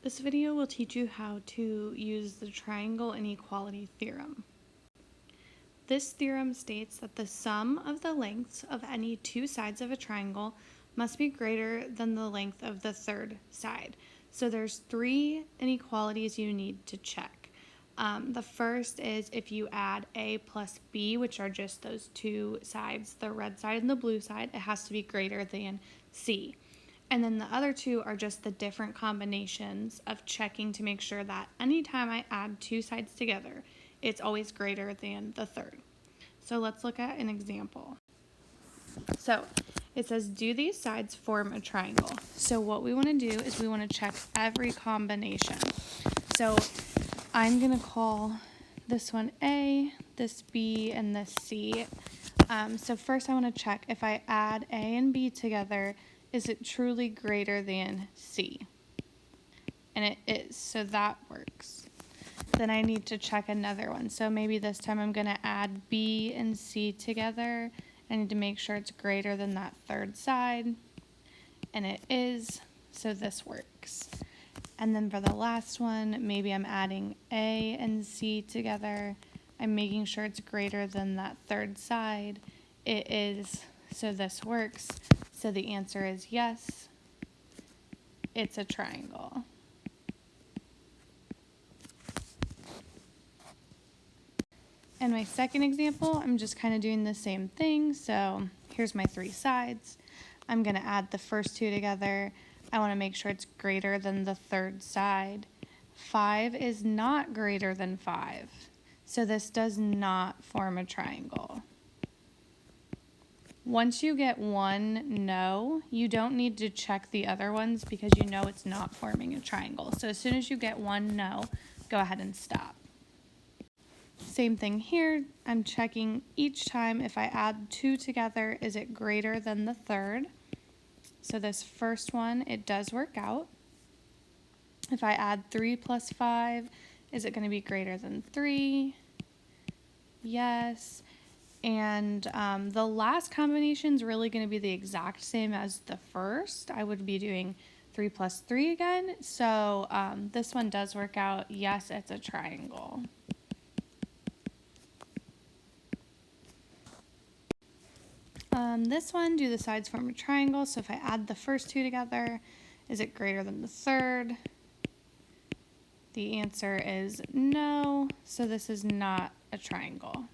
This video will teach you how to use the triangle inequality theorem. This theorem states that the sum of the lengths of any two sides of a triangle must be greater than the length of the third side. So there's three inequalities you need to check. The first is if you add A plus B, which are just those two sides, the red side and the blue side, it has to be greater than C. And then the other two are just the different combinations of checking to make sure that anytime I add two sides together, it's always greater than the third. So let's look at an example. So it says, do these sides form a triangle? So what we want to do is we want to check every combination. So I'm going to call this one A, this B, and this C. So first I want to check if I add A and B together, is it truly greater than C? And it is, so that works. Then I need to check another one. So maybe this time I'm going to add B and C together. I need to make sure it's greater than that third side. And it is, so this works. And then for the last one, maybe I'm adding A and C together. I'm making sure it's greater than that third side. It is, so this works. So the answer is yes, it's a triangle. And my second example, I'm just kind of doing the same thing. So here's my three sides. I'm going to add the first two together. I want to make sure it's greater than the third side. 5 is not greater than 5. So this does not form a triangle. Once you get one no, you don't need to check the other ones because you know it's not forming a triangle. So as soon as you get one no, go ahead and stop. Same thing here. I'm checking each time if I add two together, is it greater than the third? So this first one, it does work out. If I add 3 plus 5, is it going to be greater than 3? Yes. And the last combination is really going to be the exact same as the first. I would be doing 3 plus 3 again. So this one does work out. Yes, it's a triangle. This one, do the sides form a triangle? So if I add the first two together, is it greater than the third? The answer is no. So this is not a triangle.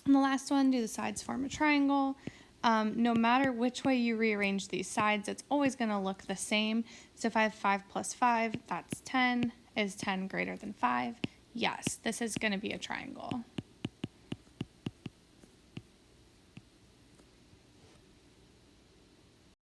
And the last one, do the sides form a triangle? No matter which way you rearrange these sides, it's always going to look the same. So if I have 5 plus 5, that's 10. Is 10 greater than 5? Yes, this is going to be a triangle.